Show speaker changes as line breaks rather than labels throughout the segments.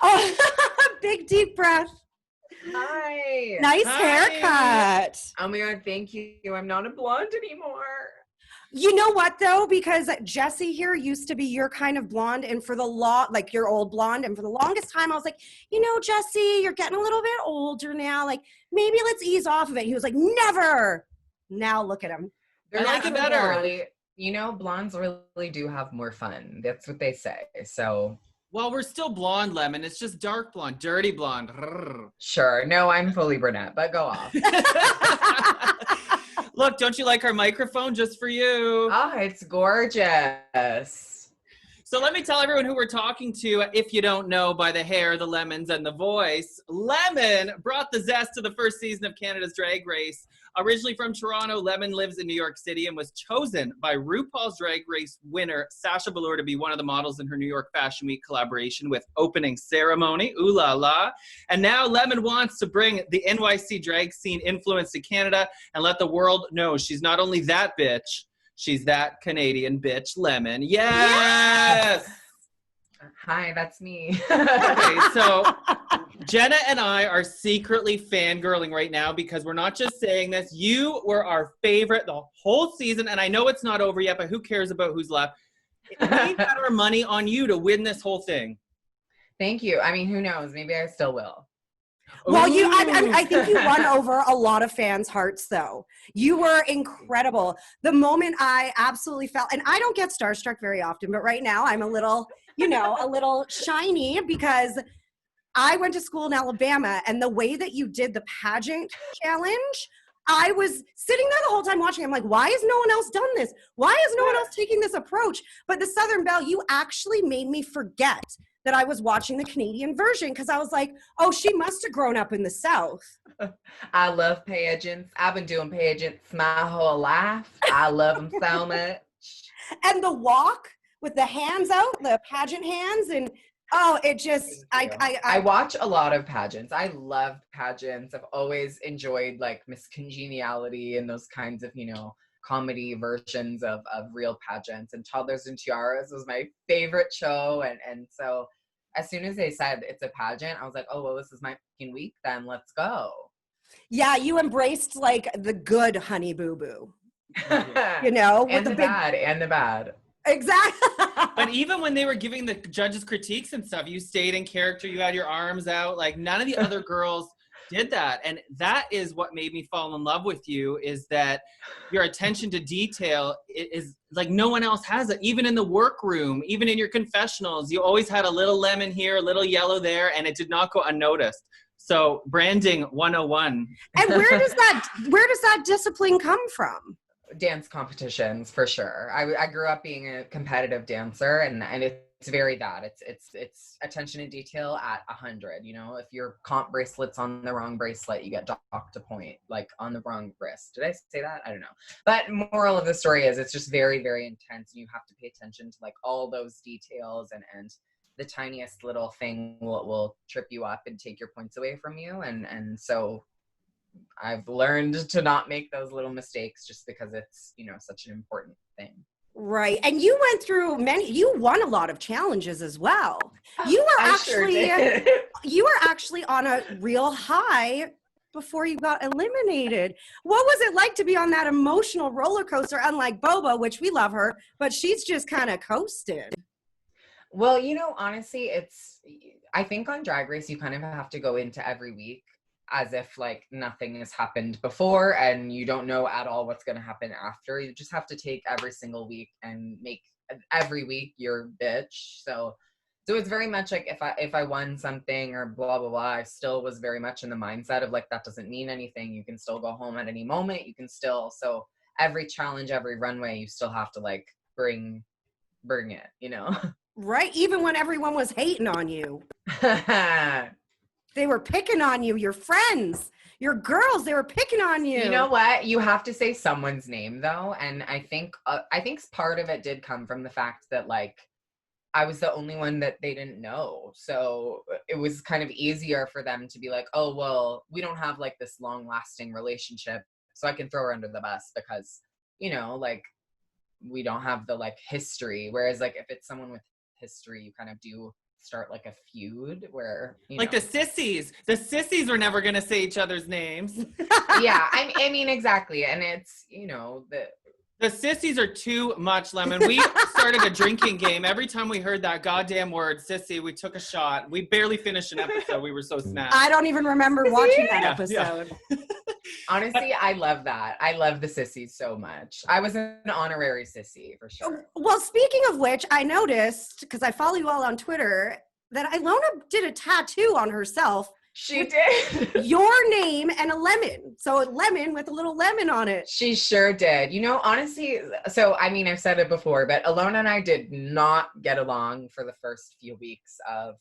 Oh, big deep breath.
Hi.
Nice
Hi.
haircut.
Oh my God, thank you. I'm not a blonde anymore.
You know what though? Because Jessie here used to be your kind of blonde, and for the like your old blonde, and for the longest time I was like, Jessie, you're getting a little bit older now. Like maybe let's ease off of it. He was like, never. Now look at him.
I like it better.
Really, blondes really do have more fun. That's what they say. So.
Well, we're still blonde, Lemon. It's just dark blonde, dirty blonde.
Sure. No, I'm fully brunette, but go off.
Look, don't you like our microphone just for you?
Oh, it's gorgeous.
So let me tell everyone who we're talking to, if you don't know by the hair, the lemons, and the voice. Lemon brought the zest to the first season of Canada's Drag Race. Originally from Toronto, Lemon lives in New York City and was chosen by RuPaul's Drag Race winner Sasha Velour to be one of the models in her New York Fashion Week collaboration with Opening Ceremony. Ooh la la. And now Lemon wants to bring the NYC Drag Scene influence to Canada and let the world know she's not only that bitch, she's that Canadian bitch, Lemon. Yes!
Hi, that's me.
Okay, so Jenna and I are secretly fangirling right now because we're not just saying this. You were our favorite the whole season, and I know it's not over yet, but who cares about who's left? We got our money on you to win this whole thing.
Thank you. I mean, who knows? Maybe I still will.
Well, I think you won over a lot of fans' hearts, though. You were incredible. The moment I absolutely felt, and I don't get starstruck very often, but right now I'm a little shiny because I went to school in Alabama, and the way that you did the pageant challenge, I was sitting there the whole time watching. I'm like, why has no one else done this? Why is no one else taking this approach? But the Southern Belle, you actually made me forget that I was watching the Canadian version because I was like, oh, she must have grown up in the South.
I love pageants. I've been doing pageants my whole life. I love them so much.
And the walk with the hands out, the pageant hands, and oh, it just,
I watch a lot of pageants. I love pageants. I've always enjoyed like Miss Congeniality and those kinds of, comedy versions of real pageants. And Toddlers and Tiaras was my favorite show. And so as soon as they said it's a pageant, I was like, oh, well, this is my fucking week, then let's go.
Yeah, you embraced like the good Honey Boo Boo. With
and the bad.
Exactly.
But even when they were giving the judges critiques and stuff, you stayed in character, you had your arms out. Like none of the other girls did that. And that is what made me fall in love with you, is that your attention to detail is like no one else has it. Even in the workroom, even in your confessionals, you always had a little lemon here, a little yellow there, and it did not go unnoticed. So branding 101.
And where does that discipline come from?
Dance competitions, for sure. I grew up being a competitive dancer, and it's very that. It's attention to detail at 100. If your comp bracelet's on the wrong bracelet, you get docked a point, like on the wrong wrist. Did I say that? I don't know. But moral of the story is it's just very, very intense, and you have to pay attention to like all those details, and the tiniest little thing will trip you up and take your points away from you, and so I've learned to not make those little mistakes just because it's, such an important thing.
Right. And you went through you won a lot of challenges as well. You were actually on a real high before you got eliminated. What was it like to be on that emotional roller coaster, unlike Boba, which we love her, but she's just kind of coasted?
Well, honestly, I think on Drag Race, you kind of have to go into every week as if like nothing has happened before and you don't know at all what's going to happen after. You just have to take every single week and make every week your bitch. So it's very much like if I won something or blah, blah, blah, I still was very much in the mindset of like, that doesn't mean anything. You can still go home at any moment. So every challenge, every runway, you still have to like bring it,
Right. Even when everyone was hating on you. They were picking on you, your friends, your girls, they were picking on you.
You know what? You have to say someone's name though. And I think part of it did come from the fact that like, I was the only one that they didn't know. So it was kind of easier for them to be like, oh, well, we don't have like this long lasting relationship. So I can throw her under the bus because, like we don't have the like history. Whereas like if it's someone with history, you kind of do start like a feud where,
like the sissies were never going to say each other's names.
Yeah, I mean, exactly. And it's,
The sissies are too much, Lemon. We started a drinking game. Every time we heard that goddamn word, sissy, we took a shot. We barely finished an episode. We were so smashed.
I don't even remember watching that episode.
Yeah.
Honestly, I love that. I love the sissies so much. I was an honorary sissy for sure.
Well, speaking of which, I noticed, because I follow you all on Twitter, that Ilona did a tattoo on herself.
She did.
Your name and a lemon. So a lemon with a little lemon on it.
She sure did. Honestly, so I mean, I've said it before, but Ilona and I did not get along for the first few weeks of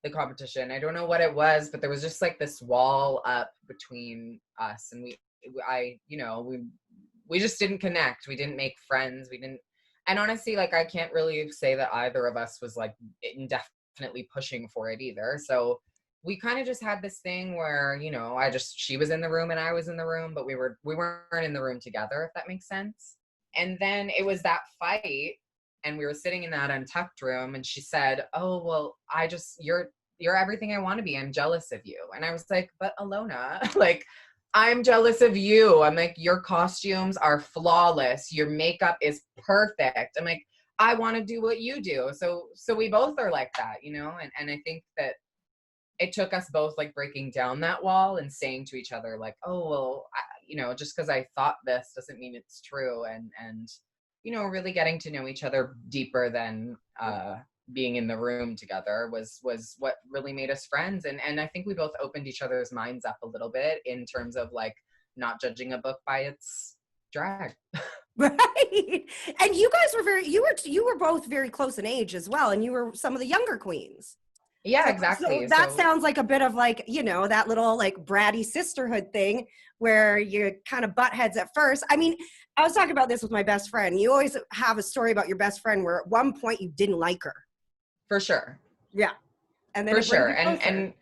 the competition. I don't know what it was, but there was just like this wall up between us, and we just didn't connect. We didn't make friends. And honestly, like, I can't really say that either of us was like indefinitely pushing for it either. So we kind of just had this thing where, she was in the room and I was in the room, but we weren't in the room together, if that makes sense. And then it was that fight, and we were sitting in that untucked room, and she said, "Oh, well, you're everything I want to be. I'm jealous of you." And I was like, "But Ilona, like, I'm jealous of you." I'm like, "Your costumes are flawless. Your makeup is perfect." I'm like, "I want to do what you do." So we both are like that, and I think that it took us both like breaking down that wall and saying to each other like, "Oh, well, just because I thought this doesn't mean it's true." And really getting to know each other deeper than being in the room together was what really made us friends. And I think we both opened each other's minds up a little bit in terms of like not judging a book by its drag.
Right. And you guys were you were both very close in age as well, and you were some of the younger queens.
Yeah, exactly.
So that sounds like a bit of like, that little like bratty sisterhood thing where you kind of butt heads at first. I mean, I was talking about this with my best friend. You always have a story about your best friend where at one point you didn't like her.
For sure.
Yeah. And then
for sure. And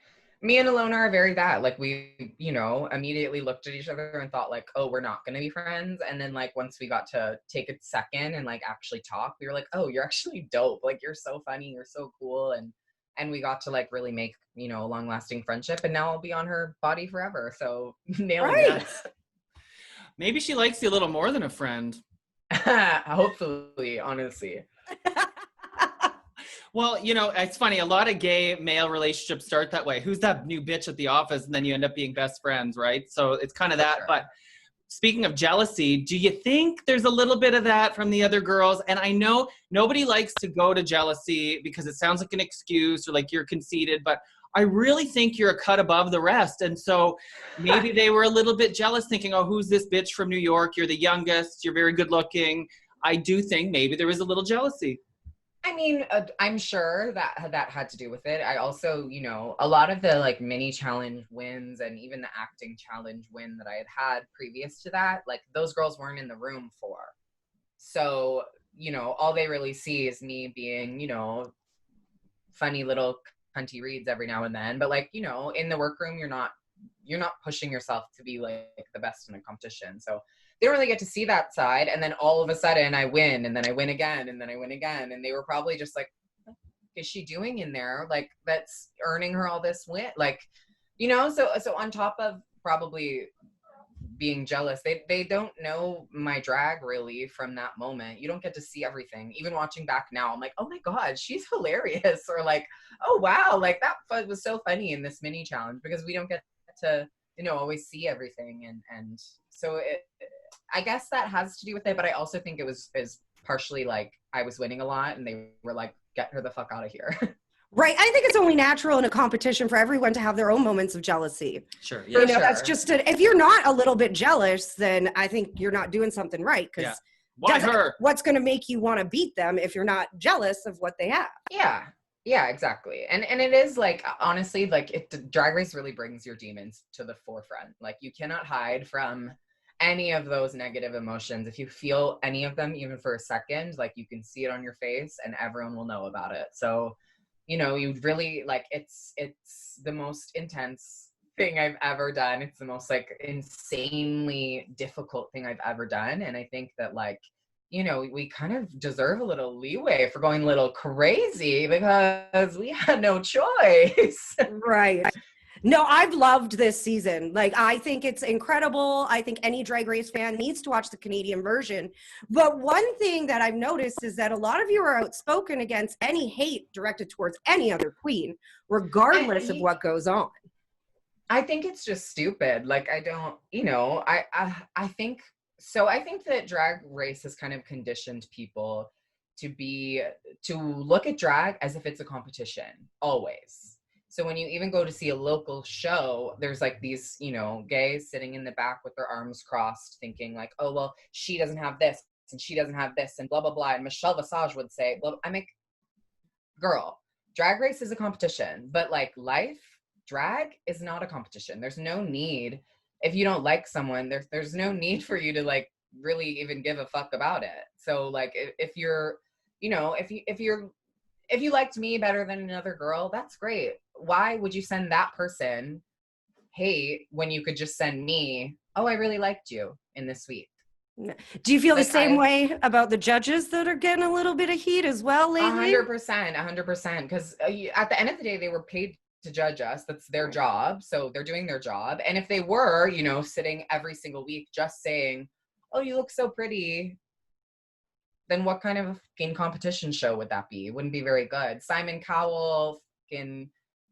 me and Ilona are very that. Like, we, immediately looked at each other and thought like, "Oh, we're not going to be friends." And then like once we got to take a second and like actually talk, we were like, "Oh, you're actually dope. Like, you're so funny. You're so cool." And we got to like really make, a long lasting friendship, and now I'll be on her body forever. So nailing that.
Maybe she likes you a little more than a friend.
Hopefully, honestly.
Well, it's funny. A lot of gay male relationships start that way. Who's that new bitch at the office? And then you end up being best friends, right? So it's kind of that. Sure. But speaking of jealousy, do you think there's a little bit of that from the other girls? And I know nobody likes to go to jealousy because it sounds like an excuse or like you're conceited, but I really think you're a cut above the rest. And so maybe they were a little bit jealous, thinking, "Oh, who's this bitch from New York? You're the youngest. You're very good looking." I do think maybe there was a little jealousy.
I mean, I'm sure that had to do with it. I also, a lot of the like mini challenge wins and even the acting challenge win that I had previous to that, like those girls weren't in the room for. So, all they really see is me being, funny little cunty reads every now and then. But like, in the workroom, you're not pushing yourself to be like the best in a competition. So they don't really get to see that side. And then all of a sudden I win, and then I win again, and then I win again. And they were probably just like, "What is she doing in there? Like, that's earning her all this win." Like, so on top of probably being jealous, they don't know my drag really from that moment. You don't get to see everything. Even watching back now, I'm like, "Oh my God, she's hilarious." Or like, "Oh wow, like that was so funny in this mini challenge," because we don't get to, always see everything. And so I guess that has to do with it, but I also think it was partially like I was winning a lot and they were like, "Get her the fuck out of here."
Right. I think it's only natural in a competition for everyone to have their own moments of jealousy.
Sure. Yeah.
That's just if you're not a little bit jealous, then I think you're not doing something right. Because
why her?
What's going to make you want to beat them if you're not jealous of what they have?
Yeah, exactly. And it is like, honestly, like Drag Race really brings your demons to the forefront. Like, you cannot hide from any of those negative emotions. If you feel any of them, even for a second, like you can see it on your face and everyone will know about it. So, you really like, it's the most intense thing I've ever done. It's the most like insanely difficult thing I've ever done. And I think that like, you know, we kind of deserve a little leeway for going a little crazy because we had no choice.
Right. No, I've loved this season. Like, I think it's incredible. I think any Drag Race fan needs to watch the Canadian version. But one thing that I've noticed is that a lot of you are outspoken against any hate directed towards any other queen, regardless of what goes on.
I think it's just stupid. Like, I don't, you know, I think, so I think that Drag Race has kind of conditioned people to look at drag as if it's a competition, always. So when you even go to see a local show, there's like these, you know, gays sitting in the back with their arms crossed thinking like, oh, well, she doesn't have this and she doesn't have this and blah, blah, blah. And Michelle Visage would say, well, I'm like, girl, Drag Race is a competition, but like drag is not a competition. There's no need, if you don't like someone, there's no need for you to like really even give a fuck about it. So like if you're, you know, if you liked me better than another girl, that's great. Why would you send that person hate when you could just send me, oh, I really liked you in this week?
Do you feel
Like,
the same way about the judges that are getting a little bit of heat as well lately?
100%. Because at the end of the day, they were paid to judge us. That's their job. So they're doing their job. And if they were, you know, sitting every single week just saying, oh, you look so pretty, then what kind of fucking competition show would that be? It wouldn't be very good. Simon Cowell, fucking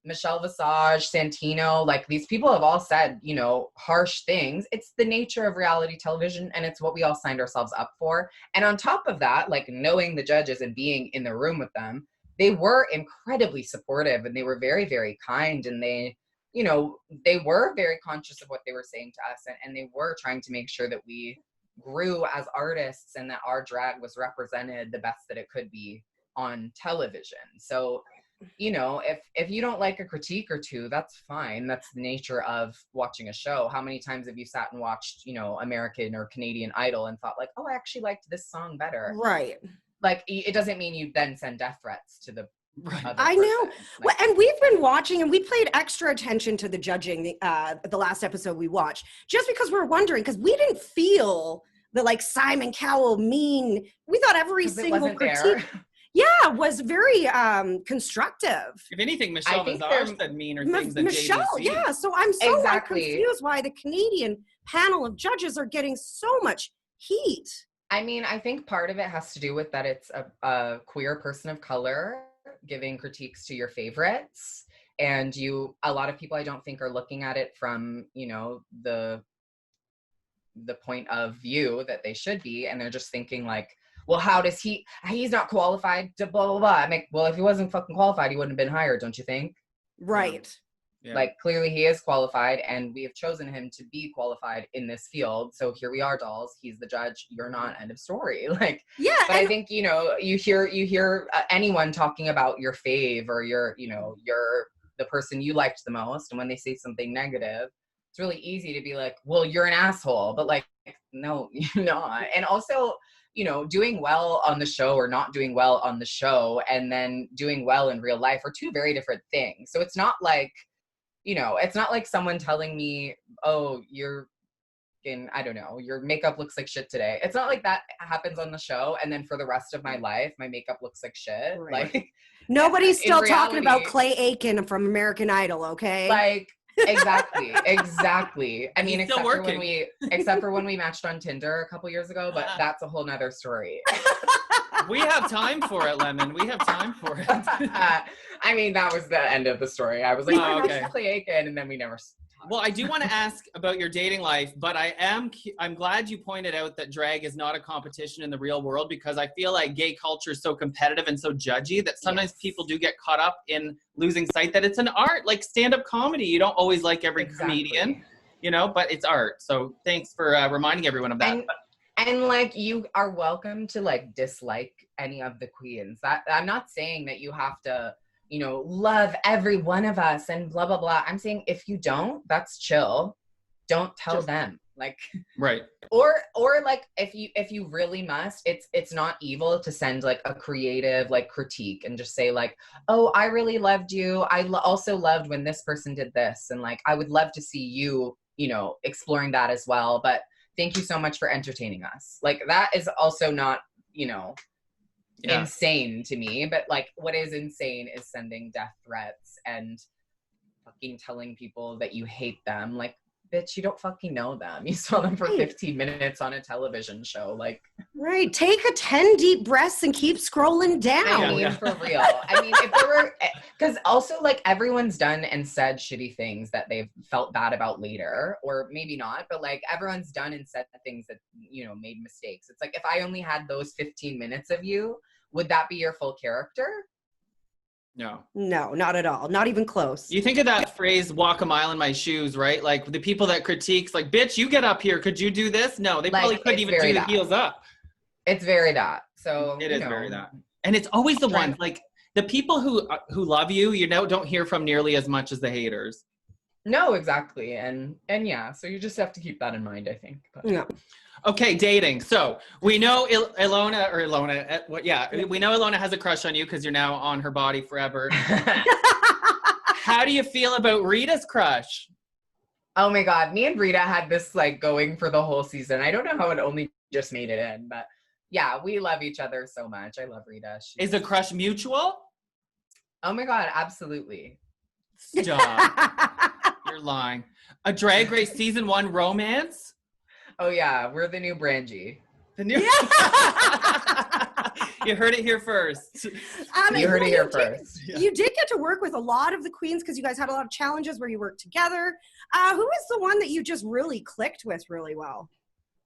Michelle Visage, Santino, like these people have all said, you know, harsh things. It's the nature of reality television and it's what we all signed ourselves up for. And on top of that, like knowing the judges and being in the room with them, they were incredibly supportive and they were very, very kind. And they, you know, they were very conscious of what they were saying to us. And they were trying to make sure that we grew as artists and that our drag was represented the best that it could be on television. So, you know, if you don't like a critique or two, that's fine. That's the nature of watching a show. How many times have you sat and watched, you know, American or Canadian Idol and thought like, oh, I actually liked this song better?
Right.
Like, it doesn't mean you then send death threats to the other
I
person.
know.
Like,
Well, and we've been watching and we paid extra attention to the judging the last episode we watched, just because we're wondering, because we didn't feel the like Simon Cowell mean. We thought every single critique was very constructive.
If anything, Michelle Visage said meaner things than
Michelle,
JVC.
yeah. So I'm so
Exactly.
confused why the Canadian panel of judges are getting so much heat.
I mean, I think part of it has to do with that it's a queer person of color giving critiques to your favorites. And a lot of people I don't think are looking at it from, you know, the point of view that they should be. And they're just thinking like, well, how does he's not qualified to blah, blah, blah. I'm like, well, if he wasn't fucking qualified, he wouldn't have been hired, don't you think?
Right.
Yeah.
Like, clearly he is qualified and we have chosen him to be qualified in this field. So here we are, dolls. He's the judge. You're not, end of story. Like,
yeah.
But I think, you know, you hear anyone talking about your fave or the person you liked the most. And when they say something negative, it's really easy to be like, well, you're an asshole. But like, no, you're not. And also, you know, doing well on the show or not doing well on the show and then doing well in real life are two very different things. So it's not like, you know, it's not like someone telling me, oh, I don't know, your makeup looks like shit today. It's not like that happens on the show. And then for the rest of my life, my makeup looks like shit.
Right.
Like,
nobody's still
reality,
talking about Clay Aiken from American Idol, okay?
Like, exactly. I mean,
He's still working.
except for when we matched on Tinder a couple years ago, but that's a whole nother story.
We have time for it, Lemon. We have time for it.
I mean, that was the end of the story. I was like,
Oh, okay.
Clay Aiken, and then we never talked.
Well, I do want to ask about your dating life, but I'm glad you pointed out that drag is not a competition in the real world, because I feel like gay culture is so competitive and so judgy that sometimes people do get caught up in losing sight that it's an art, like stand-up comedy. You don't always like every comedian, you know, but it's art. So thanks for reminding everyone of that.
And like, you are welcome to like dislike any of the queens. That I'm not saying that you have to, you know, love every one of us and blah, blah, blah. I'm saying if you don't, that's chill. Don't tell them. Like,
right.
Or like, if you really must, it's not evil to send like a creative like critique and just say like, oh, I really loved you. I also loved when this person did this. And like, I would love to see you, you know, exploring that as well. But thank you so much for entertaining us. Like, that is also not, you know, insane to me, but like what is insane is sending death threats and fucking telling people that you hate them. Like, bitch, you don't fucking know them. You saw them for 15 minutes on a television show. Like,
right. Take a 10 deep breaths and keep scrolling down.
I mean, for real. I mean, if there were, because also like everyone's done and said shitty things that they've felt bad about later, or maybe not, but like everyone's done and said things that, you know, made mistakes. It's like, if I only had those 15 minutes of you, would that be your full character?
No,
not at all. Not even close.
You think of that phrase, walk a mile in my shoes, right? Like the people that critiques, like, bitch, you get up here. Could you do this? No, they probably couldn't even do the heels up.
It's very that. So
it is very that. And it's always the ones, like the people who love you, you know, don't hear from nearly as much as the haters.
No, exactly. And yeah, so you just have to keep that in mind, I think. But.
Yeah.
Okay, dating. So we know we know Ilona has a crush on you because you're now on her body forever. How do you feel about Rita's crush?
Oh my God, me and Rita had this like going for the whole season. I don't know how it only just made it in, but yeah, we love each other so much. I love Rita.
Is the crush mutual?
Oh my God, absolutely.
Stop. You're lying. A Drag Race season 1 romance?
Oh yeah, we're the new Brangie.
The new. You heard it here first.
You heard it here first.
You did get to work with a lot of the queens because you guys had a lot of challenges where you worked together. Who is the one that you just really clicked with really well?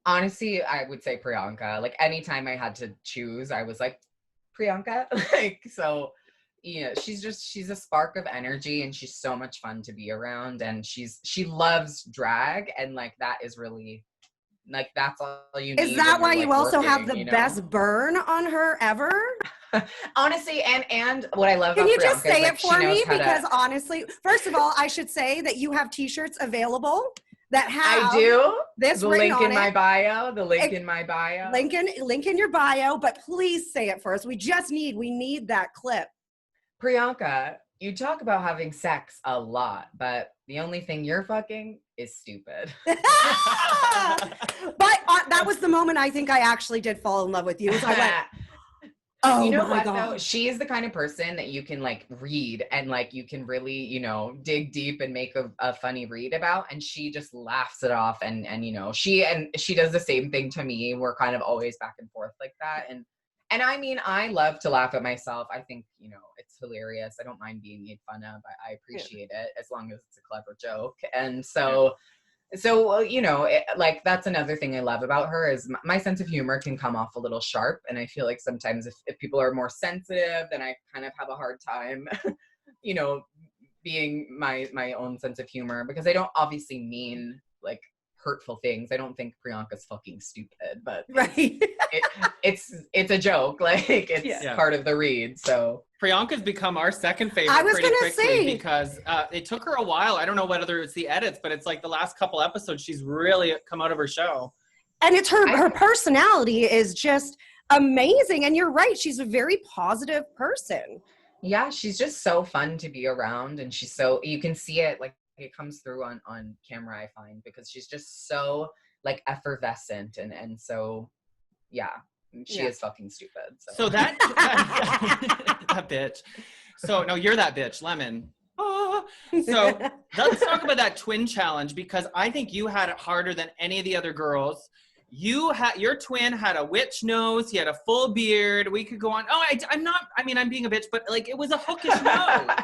Honestly, I would say Priyanka. Like anytime I had to choose, I was like, Priyanka. Like, so, you know, she's a spark of energy and she's so much fun to be around, and she loves drag, and like that is really. Like, that's all you need.
Is that why you also
working,
have the best burn on her ever?
Honestly, and what I love
Can
about
you just
Priyanka
say
is,
it for me? Because honestly, first of all, I should say that you have t-shirts available that have
I do.
This
the
link
in my bio. The link in my bio.
Link in your bio, but please say it first. We need that clip.
Priyanka, you talk about having sex a lot, but the only thing you're fucking is stupid.
But that was the moment I think I actually did fall in love with you. I went, oh,
you know
my
what
God.
though? She is the kind of person that you can like read and like you can really, you know, dig deep and make a funny read about, and she just laughs it off, and you know, she does the same thing to me. We're kind of always back and forth like that, and I mean, I love to laugh at myself. I think, you know, it's hilarious. I don't mind being made fun of. I appreciate it as long as it's a clever joke. And so you know, like that's another thing I love about her is my sense of humor can come off a little sharp. And I feel like sometimes if people are more sensitive, then I kind of have a hard time, you know, being my own sense of humor, because I don't obviously mean like hurtful things. I don't think Priyanka's fucking stupid, but
right.
it's a joke. Like it's part of the read. So
Priyanka's become our second favorite.
I was
pretty
gonna
quickly
say
because it took her a while. I don't know whether it's the edits, but it's like the last couple episodes she's really come out of her show.
And it's her personality is just amazing. And you're right, she's a very positive person.
Yeah, she's just so fun to be around, and she's so, you can see it, like it comes through on camera, I find, because she's just so like effervescent and so yeah, she is fucking stupid.
So that that bitch. So no, you're that bitch, Lemon. So let's talk about that twin challenge, because I think you had it harder than any of the other girls. Your twin had a witch nose. He had a full beard. We could go on. Oh, I'm being a bitch, but like it was a hookish nose.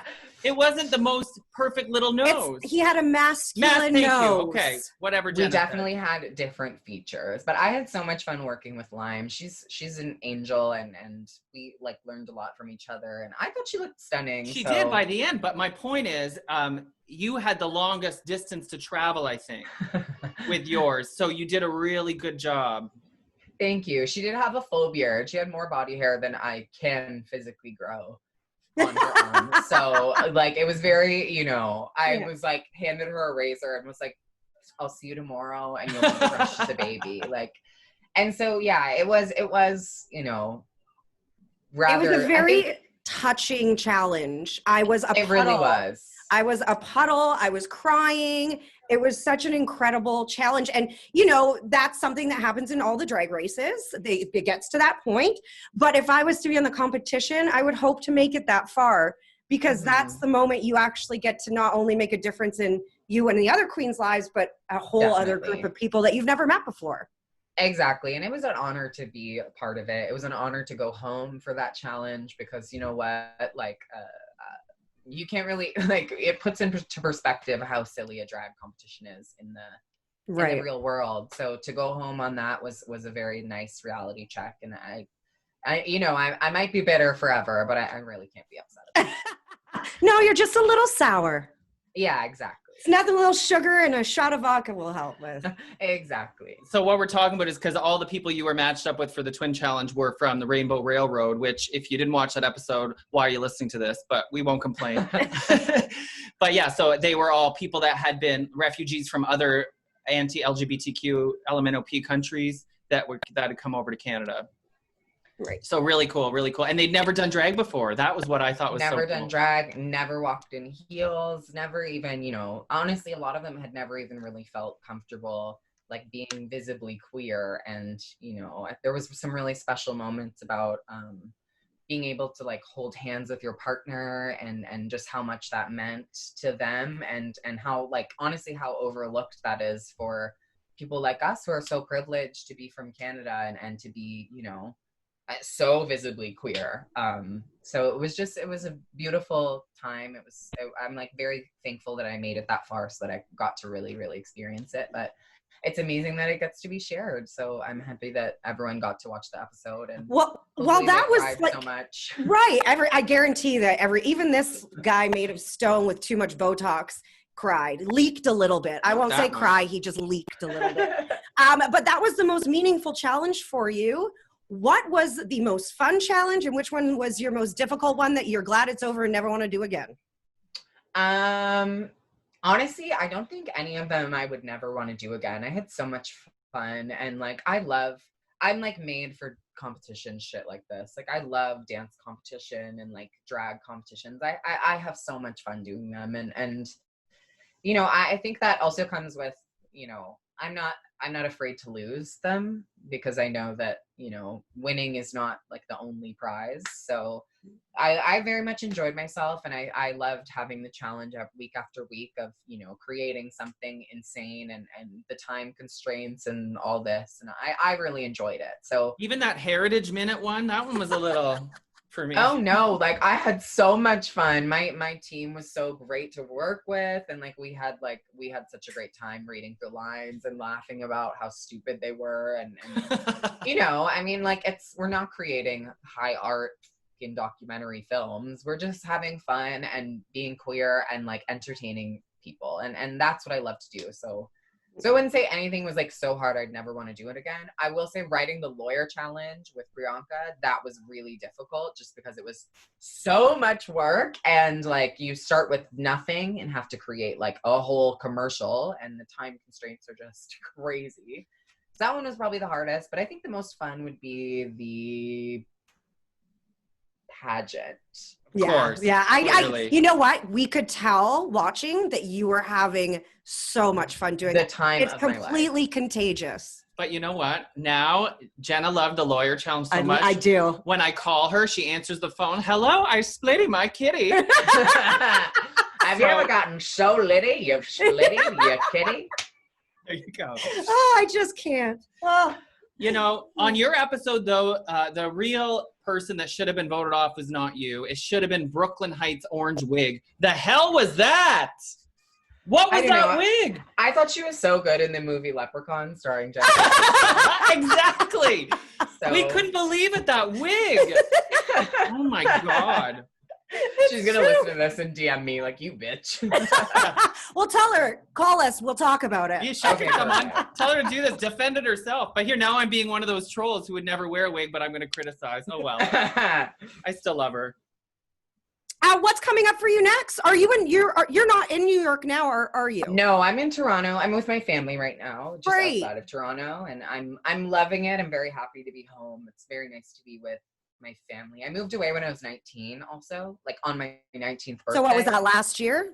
It wasn't the most perfect little nose.
He had a masculine nose.
Okay, whatever.
We definitely had different features, but I had so much fun working with Lime. She's an angel, and we like learned a lot from each other. And I thought she looked stunning.
She did by the end, but my point is, you had the longest distance to travel, I think, with yours. So you did a really good job.
Thank you. She did have a full beard. She had more body hair than I can physically grow on her arm. So like it was very, you know, I was like handed her a razor and was like, I'll see you tomorrow and you'll be fresh as a baby. Like, and so yeah, it was, you know, rather.
It was a very touching challenge. I was a puddle.
It really was.
I was a puddle. I was crying. It was such an incredible challenge. And, you know, that's something that happens in all the drag races. It gets to that point. But if I was to be in the competition, I would hope to make it that far, because that's the moment you actually get to not only make a difference in you and the other queens' lives, but a whole other group of people that you've never met before.
Exactly. And it was an honor to be a part of it. It was an honor to go home for that challenge, because you know what, like, you can't really, like, it puts into perspective how silly a drag competition is in the real world. So to go home on that was a very nice reality check. And I you know, I might be bitter forever, but I really can't be upset about it.
No, you're just a little sour.
Yeah, exactly.
It's nothing, a little sugar and a shot of vodka will help with.
Exactly.
So what we're talking about is because all the people you were matched up with for the Twin Challenge were from the Rainbow Railroad, which if you didn't watch that episode, why are you listening to this? But we won't complain. But yeah, so they were all people that had been refugees from other anti-LGBTQ LMNOP countries that had come over to Canada.
Right.
So really cool, really cool. And they'd never done drag before. That was what I thought was so cool.
Never done drag, never walked in heels, never even, you know, honestly, a lot of them had never even really felt comfortable, like, being visibly queer. And, you know, there was some really special moments about being able to, like, hold hands with your partner and just how much that meant to them, and how, like, honestly, how overlooked that is for people like us who are so privileged to be from Canada and to be, you know, so visibly queer. So it was a beautiful time. I'm like very thankful that I made it that far so that I got to really, really experience it. But it's amazing that it gets to be shared. So I'm happy that everyone got to watch the episode. And
well, that was like
so much.
Right. I guarantee that even this guy made of stone with too much Botox leaked a little bit. I won't say cry. He just leaked a little bit. But that was the most meaningful challenge for you. What was the most fun challenge, and which one was your most difficult one that you're glad it's over and never want to do again?
Honestly, I don't think any of them I would never want to do again. I had so much fun, and like I'm like made for competition shit like this. Like I love dance competition and like drag competitions. I have so much fun doing them, and you know, I think that also comes with, you know, I'm not afraid to lose them, because I know that, you know, winning is not like the only prize. So I very much enjoyed myself, and I loved having the challenge of week after week of, you know, creating something insane and the time constraints and all this. And I really enjoyed it. So
even that Heritage Minute one, that one was a little for me.
Oh no, like I had so much fun. My team was so great to work with, and like we had such a great time reading the lines and laughing about how stupid they were, and you know, I mean, like we're not creating high art in documentary films. We're just having fun and being queer and like entertaining people, and that's what I love to do. So I wouldn't say anything was like so hard I'd never want to do it again. I will say writing the lawyer challenge with Priyanka, that was really difficult just because it was so much work, and like you start with nothing and have to create like a whole commercial, and the time constraints are just crazy. So that one was probably the hardest, but I think the most fun would be the pageant.
Course,
yeah. I you know what? We could tell watching that you were having so much fun doing it. It's completely contagious.
But you know what? Now Jenna loved the lawyer challenge so much.
I do.
When I call her, she answers the phone. Hello, I splitty my kitty.
Have you ever gotten so litty? You've splitty, you kitty.
There you go.
Oh, I just can't. Oh.
You know, on your episode, though, the real person that should have been voted off was not you. It should have been Brooklyn Heights orange wig. The hell was that? What was that wig?
I thought she was so good in the movie Leprechaun starring Jenna.
Exactly. So. We couldn't believe it, that wig. Oh, my God.
She's going to listen to this and DM me like, you bitch.
Well, tell her. Call us. We'll talk about it.
You should come on. Tell her to do this. Defend it herself. But here, now I'm being one of those trolls who would never wear a wig, but I'm going to criticize. Oh, well. I still love her.
What's coming up for you next? You're not in New York now, are you?
No, I'm in Toronto. I'm with my family right now, just outside of Toronto, and I'm loving it. I'm very happy to be home. It's very nice to be with my family. I moved away when I was 19 also, like on my 19th birthday.
So what was that, last year?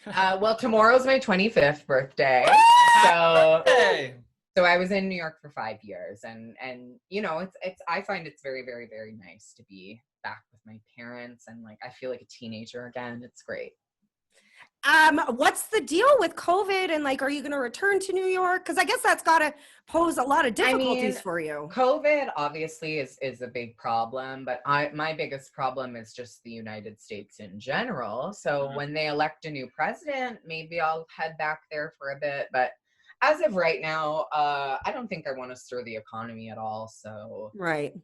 Well, tomorrow's my 25th birthday. So
Hey.
so I was in New York for 5 years, and you know, it's I find it's very, very, very nice to be back with my parents, and like I feel like a teenager again. It's great.
What's the deal with COVID, and like, are you going to return to New York? Because I guess that's got to pose a lot of difficulties for you.
COVID obviously is a big problem, but my biggest problem is just the United States in general. So when they elect a new president, maybe I'll head back there for a bit. But as of right now, I don't think I want to stir the economy at all. So
Right.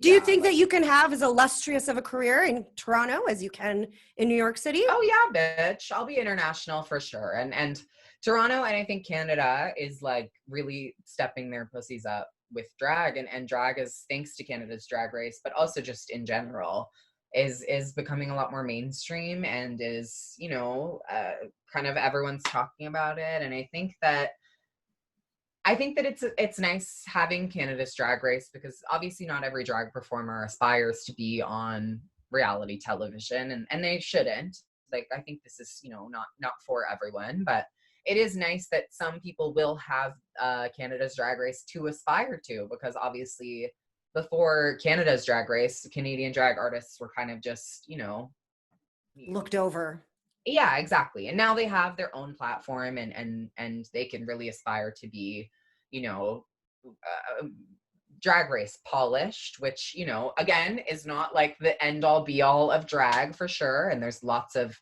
Do you think that you can have as illustrious of a career in Toronto as you can in New York City?
Oh yeah, bitch. I'll be international for sure. And Toronto, and I think Canada is like really stepping their pussies up with drag, and drag is, thanks to Canada's Drag Race, but also just in general, is becoming a lot more mainstream, and is, you know, kind of everyone's talking about it. And I think that it's nice having Canada's Drag Race, because obviously not every drag performer aspires to be on reality television, and they shouldn't. Like, I think this is, you know, not for everyone, but it is nice that some people will have Canada's Drag Race to aspire to, because obviously before Canada's Drag Race, Canadian drag artists were kind of just, you know,
Looked over.
yeah, exactly. And now they have their own platform, and they can really aspire to be, you know, drag race polished, which, you know, again, is not like the end all be all of drag for sure. And there's lots of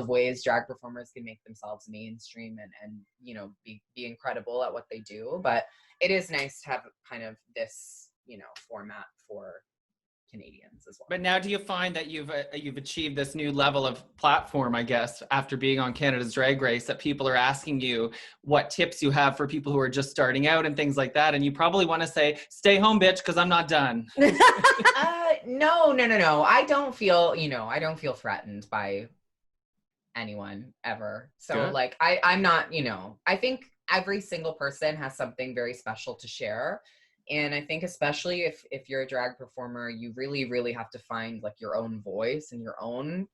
ways drag performers can make themselves mainstream, and you know, be incredible at what they do. But it is nice to have kind of this, you know, format for Canadians as well.
But now, do you find that you've achieved this new level of platform, I guess, after being on Canada's Drag Race, that people are asking you what tips you have for people who are just starting out and things like that, and you probably want to say, "Stay home, bitch, because I'm not done."
No. I don't feel threatened by anyone ever. So
Good.
like I'm not, you know, I think every single person has something very special to share. And I think especially if you're a drag performer, you really, really have to find like your own voice and your own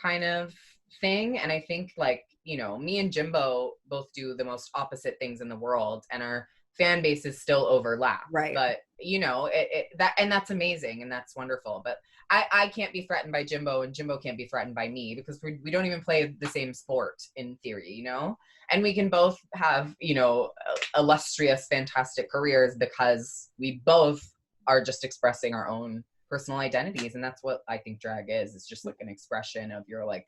kind of thing. And I think, like, you know, me and Jimbo both do the most opposite things in the world, and our fan bases still overlap.
Right.
But you know, that's amazing, and that's wonderful. But I can't be threatened by Jimbo, and Jimbo can't be threatened by me, because we don't even play the same sport in theory, you know? And we can both have, you know, illustrious, fantastic careers, because we both are just expressing our own personal identities. And that's what I think drag is. It's just like an expression of your like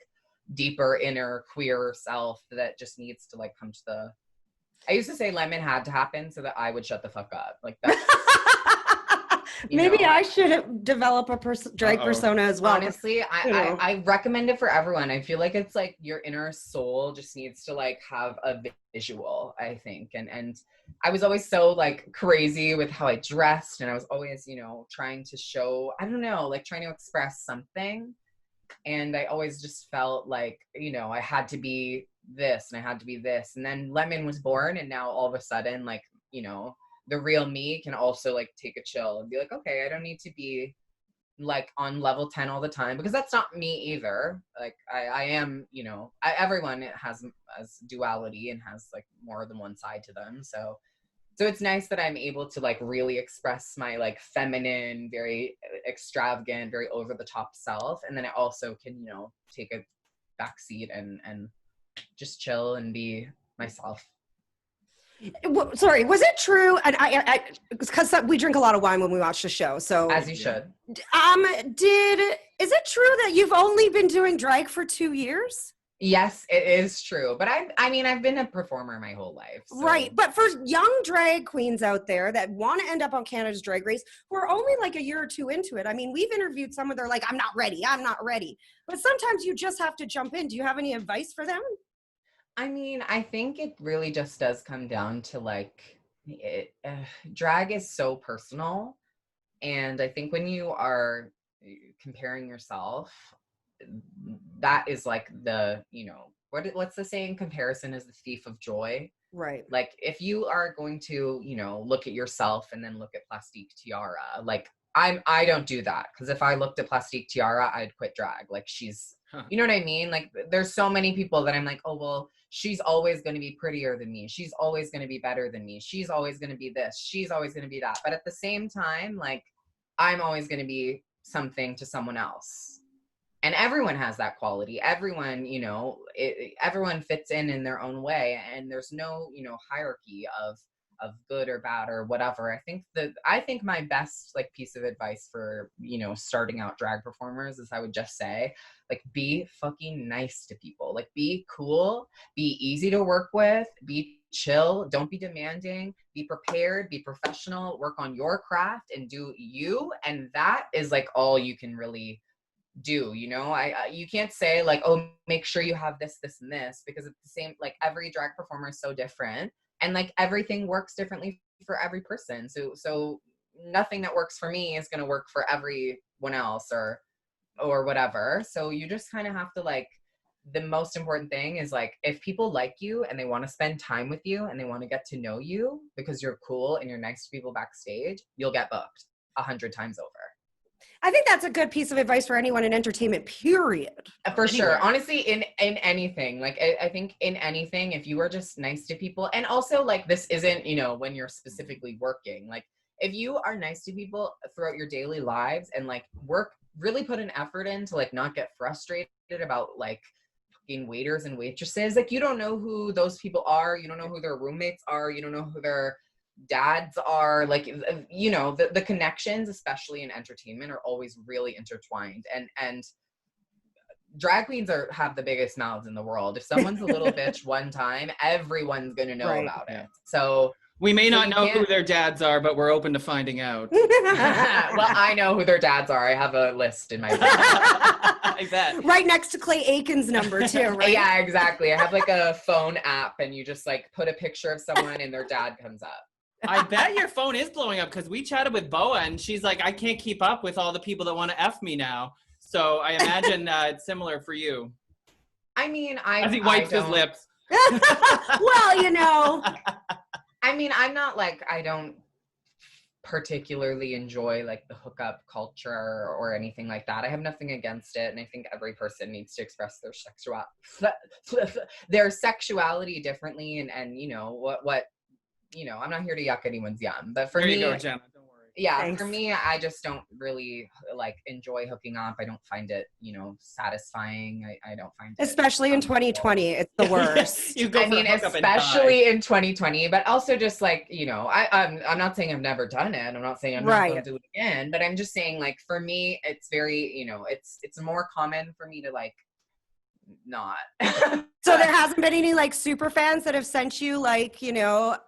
deeper inner queer self that just needs to like come to the, I used to say lemon had to happen so that I would shut the fuck up. Like that.
Maybe I should develop a drag persona as well.
Honestly, I recommend it for everyone. I feel like it's like your inner soul just needs to like have a visual, I think. And I was always so like crazy with how I dressed, and I was always, you know, trying to show, I don't know, like trying to express something. And I always just felt like, you know, I had to be this and I had to be this. And then Lemon was born, and now all of a sudden, like, you know, the real me can also like take a chill and be like, okay, I don't need to be like on level 10 all the time, because that's not me either. Like I am, you know, everyone has duality and has like more than one side to them. So it's nice that I'm able to like really express my like feminine, very extravagant, very over the top self. And then I also can, you know, take a backseat and just chill and be myself.
Sorry, was it true? And I because we drink a lot of wine when we watch the show. So
as you should.
Is it true that you've only been doing drag for 2 years?
Yes, it is true. But I mean, I've been a performer my whole life. So.
Right. But for young drag queens out there that want to end up on Canada's Drag Race, who are only like a year or two into it. I mean, we've interviewed some of them, like, I'm not ready. But sometimes you just have to jump in. Do you have any advice for them?
I mean, I think it really just does come down to like, drag is so personal. And I think when you are comparing yourself, that is like the, you know, what's the saying? Comparison is the thief of joy.
Right.
Like if you are going to, you know, look at yourself and then look at Plastique Tiara, like I don't do that, because if I looked at Plastique Tiara, I'd quit drag. Like she's You know what I mean? Like, there's so many people that I'm like, oh, well, she's always going to be prettier than me. She's always going to be better than me. She's always going to be this. She's always going to be that. But at the same time, like, I'm always going to be something to someone else. And everyone has that quality. Everyone, you know, everyone fits in their own way. And there's no, you know, hierarchy of good or bad or whatever. I think my best like piece of advice for, you know, starting out drag performers is I would just say, like, be fucking nice to people. Like, be cool, be easy to work with, be chill, don't be demanding, be prepared, be professional, work on your craft and do you. And that is like all you can really do, you know. You can't say like, oh, make sure you have this, this, and this, because it's the same. Like, every drag performer is so different, and like everything works differently for every person. So nothing that works for me is going to work for everyone else or whatever. So you just kind of have to, like, the most important thing is, like, if people like you and they want to spend time with you and they want to get to know you because you're cool and you're nice to people backstage, you'll get booked 100 times over.
I think that's a good piece of advice for anyone in entertainment, period.
For sure. Honestly, in anything, like, I think in anything, if you are just nice to people, and also, like, this isn't, you know, when you're specifically working, like, if you are nice to people throughout your daily lives and like really put an effort in to like not get frustrated about like fucking waiters and waitresses, like, you don't know who those people are, you don't know who their roommates are, you don't know who their dads are, like, you know, the connections, especially in entertainment, are always really intertwined, and drag queens have the biggest mouths in the world. If someone's a little bitch one time, everyone's gonna know about it. So
we may not know who their dads are, but we're open to finding out.
Well, I know who their dads are. I have a list in my phone.
I bet.
Right next to Clay Aiken's number too, right?
Yeah, exactly. I have like a phone app, and you just like put a picture of someone and their dad comes up.
I bet your phone is blowing up, because we chatted with Boa and she's like, I can't keep up with all the people that want to F me now. So I imagine it's similar for you.
I mean,
as he wipes his lips.
Well, you know.
I mean, I'm not like, I don't particularly enjoy like the hookup culture or anything like that. I have nothing against it, and I think every person needs to express their sexuality differently, and you know what you know, I'm not here to yuck anyone's yum, but for me,
you go, Jenna. Don't worry.
Yeah,
Thanks.
For me, I just don't really like enjoy hooking up. I don't find it, you know, satisfying. I don't find it,
especially in 2020, it's the worst.
You go
I mean, especially in 2020, but also just like, you know, I'm not saying I've never done it. I'm not saying I'm not going to do it again, but I'm just saying, like, for me, it's very, you know, it's more common for me to like not.
So there hasn't been any like super fans that have sent you like, you know,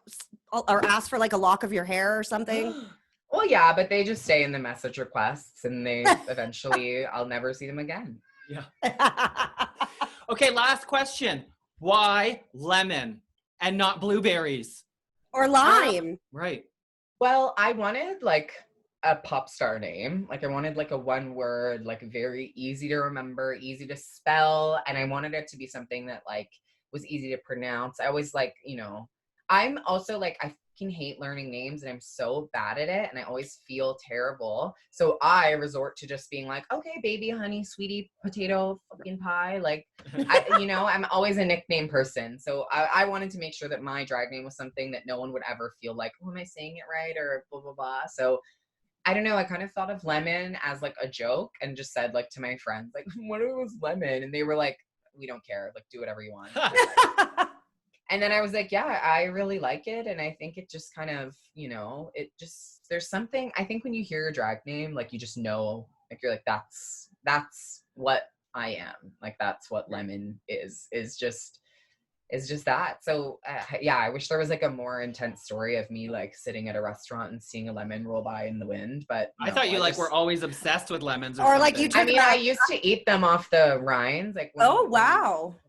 or asked for like a lock of your hair or something?
Well, yeah, but they just stay in the message requests, and they eventually, I'll never see them again.
Yeah. Okay, last question. Why lemon and not blueberries?
Or lime.
Right.
Well, I wanted like a pop star name. Like, I wanted like a one word, like very easy to remember, easy to spell. And I wanted it to be something that like was easy to pronounce. I always like, you know, I'm also like, I fucking hate learning names, and I'm so bad at it, and I always feel terrible. So I resort to just being like, okay, baby, honey, sweetie, potato, fucking pie. Like, you know, I'm always a nickname person. So I wanted to make sure that my drag name was something that no one would ever feel like, oh, am I saying it right? Or blah, blah, blah. So I don't know. I kind of thought of lemon as like a joke, and just said like to my friends, like, what if it was lemon? And they were like, we don't care. Like, do whatever you want. And then I was like, yeah, I really like it. And I think it just kind of, you know, it just, there's something, I think when you hear your drag name, like, you just know, like, you're like, that's what I am. Like, that's what lemon is just that. So yeah, I wish there was like a more intense story of me like sitting at a restaurant and seeing a lemon roll by in the wind. But no,
I thought you were always obsessed with lemons,
or like you.
I mean, I used to eat them off the rinds. Like,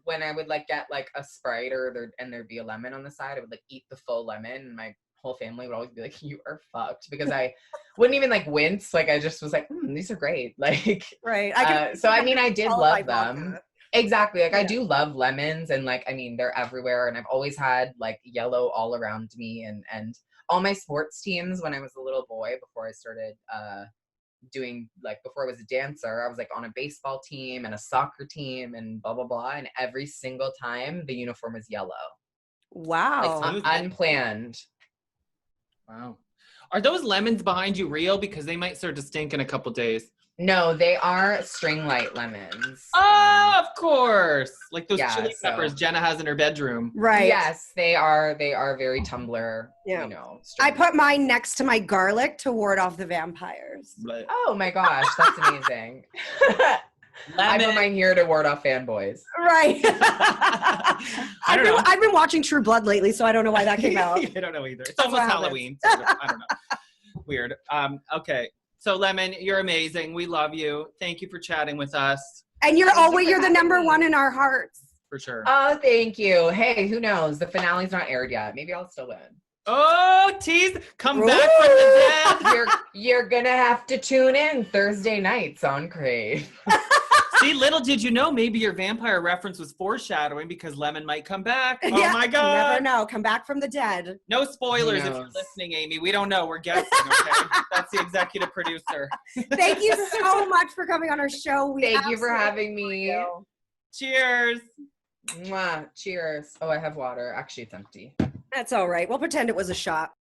when I would like get like a Sprite and there'd be a lemon on the side, I would like eat the full lemon, and my whole family would always be like, you are fucked, because I wouldn't even like wince. Like, I just was like, these are great. Like,
right.
So I mean, I did love them. Exactly. Like, I do love lemons, and like, I mean, they're everywhere, and I've always had like yellow all around me, and all my sports teams when I was a little boy, before I started doing, like, before I was a dancer, I was like on a baseball team and a soccer team and blah blah blah, and every single time the uniform was yellow,
Wow.
like unplanned.
Wow. Are those lemons behind you real? Because they might start to stink in a couple days.
No, they are string light lemons.
Oh, of course. Like those
Yeah,
chili peppers
so-
Jenna has in her bedroom.
Right.
Yes, they are very Tumblr.
Yeah.
You know.
I
string
put mine next to my garlic to ward off the vampires.
But
Oh my gosh, that's amazing. I put mine here to ward off fanboys.
Right.
I don't know.
I've been watching True Blood lately, so I don't know why that came out.
I don't know either. It's
That's
almost
what happens.
Halloween. So I don't know. Weird. Okay. So Lemon, you're amazing. We love you. Thank you for chatting with us.
And you're
Thank you
always
for
you're the
having
number
me.
one in our hearts.
For sure.
Oh, thank you. Hey, who knows? The finale's not aired yet. Maybe I'll still win.
Oh, tease. Come back from the dead.
You're gonna have to tune in Thursday nights on Crave.
See, little did you know, maybe your vampire reference was foreshadowing because Lemon might come back. Oh
Yeah,
my
you
God.
never know. Come back from the dead.
No spoilers if you're
knows?
listening, Amy. We don't know. We're guessing, okay? That's the executive producer.
Thank you so much for coming on our show. We
Thank you for
absolutely
having me.
love you.
Cheers.
Mwah. Cheers. Oh, I have water. Actually, it's empty.
That's all right. We'll pretend it was a shot.